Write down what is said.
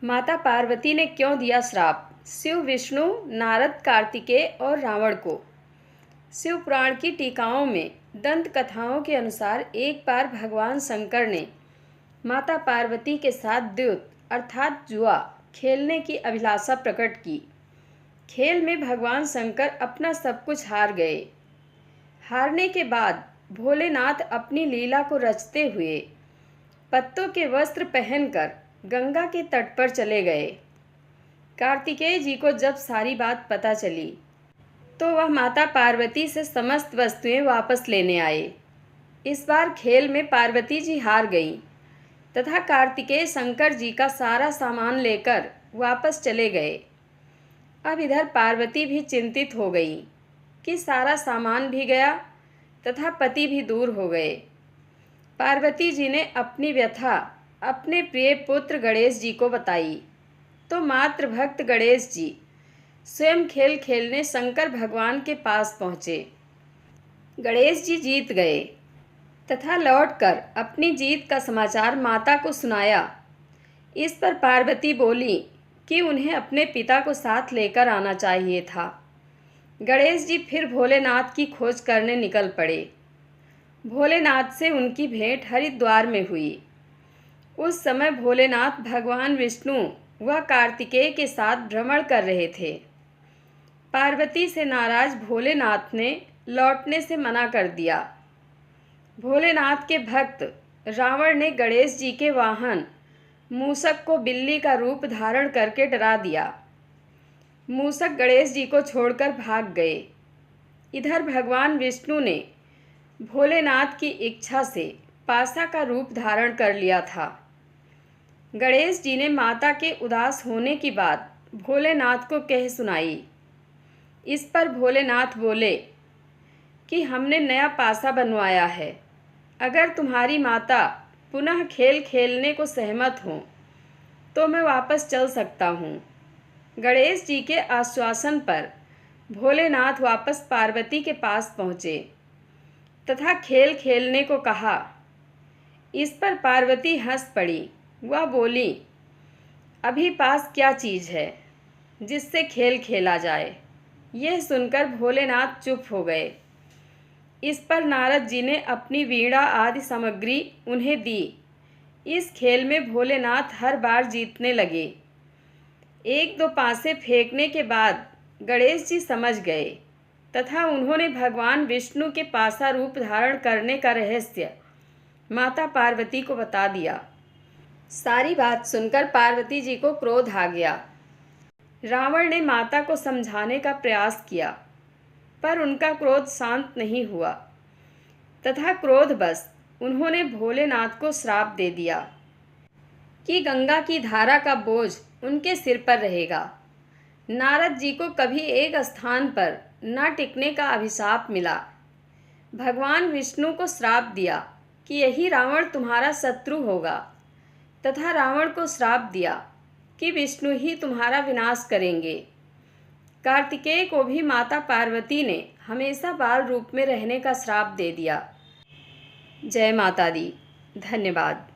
माता पार्वती ने क्यों दिया श्राप? शिव, विष्णु, नारद, कार्तिकेय और रावण को। शिव पुराण की टीकाओं में दंत कथाओं के अनुसार एक बार भगवान शंकर ने माता पार्वती के साथ द्यूत अर्थात जुआ खेलने की अभिलाषा प्रकट की। खेल में भगवान शंकर अपना सब कुछ हार गए। हारने के बाद भोलेनाथ अपनी लीला को रचते हुए पत्तों के वस्त्र पहनकर गंगा के तट पर चले गए। कार्तिकेय जी को जब सारी बात पता चली तो वह माता पार्वती से समस्त वस्तुएं वापस लेने आए। इस बार खेल में पार्वती जी हार गईं तथा कार्तिकेय शंकर जी का सारा सामान लेकर वापस चले गए। अब इधर पार्वती भी चिंतित हो गई कि सारा सामान भी गया तथा पति भी दूर हो गए। पार्वती जी ने अपनी व्यथा अपने प्रिय पुत्र गणेश जी को बताई तो मातृ भक्त गणेश जी स्वयं खेल खेलने शंकर भगवान के पास पहुँचे। गणेश जी जीत गए तथा लौटकर अपनी जीत का समाचार माता को सुनाया। इस पर पार्वती बोली कि उन्हें अपने पिता को साथ लेकर आना चाहिए था। गणेश जी फिर भोलेनाथ की खोज करने निकल पड़े। भोलेनाथ से उनकी भेंट हरिद्वार में हुई। उस समय भोलेनाथ भगवान विष्णु व कार्तिकेय के साथ भ्रमण कर रहे थे। पार्वती से नाराज भोलेनाथ ने लौटने से मना कर दिया। भोलेनाथ के भक्त रावण ने गणेश जी के वाहन मूषक को बिल्ली का रूप धारण करके डरा दिया। मूषक गणेश जी को छोड़कर भाग गए। इधर भगवान विष्णु ने भोलेनाथ की इच्छा से पासा का रूप धारण कर लिया था। गणेश जी ने माता के उदास होने की बात भोलेनाथ को कह सुनाई। इस पर भोलेनाथ बोले कि हमने नया पासा बनवाया है, अगर तुम्हारी माता पुनः खेल खेलने को सहमत हो तो मैं वापस चल सकता हूँ। गणेश जी के आश्वासन पर भोलेनाथ वापस पार्वती के पास पहुँचे तथा खेल खेलने को कहा। इस पर पार्वती हंस पड़ी। वह बोली, अभी पास क्या चीज़ है जिससे खेल खेला जाए। यह सुनकर भोलेनाथ चुप हो गए। इस पर नारद जी ने अपनी वीणा आदि सामग्री उन्हें दी। इस खेल में भोलेनाथ हर बार जीतने लगे। एक दो पासे फेंकने के बाद गणेश जी समझ गए तथा उन्होंने भगवान विष्णु के पासा रूप धारण करने का रहस्य माता पार्वती को बता दिया। सारी बात सुनकर पार्वती जी को क्रोध आ गया। रावण ने माता को समझाने का प्रयास किया पर उनका क्रोध शांत नहीं हुआ तथा क्रोधवश उन्होंने भोलेनाथ को श्राप दे दिया कि गंगा की धारा का बोझ उनके सिर पर रहेगा। नारद जी को कभी एक स्थान पर न टिकने का अभिशाप मिला। भगवान विष्णु को श्राप दिया कि यही रावण तुम्हारा शत्रु होगा तथा रावण को श्राप दिया कि विष्णु ही तुम्हारा विनाश करेंगे। कार्तिकेय को भी माता पार्वती ने हमेशा बाल रूप में रहने का श्राप दे दिया। जय माता दी। धन्यवाद।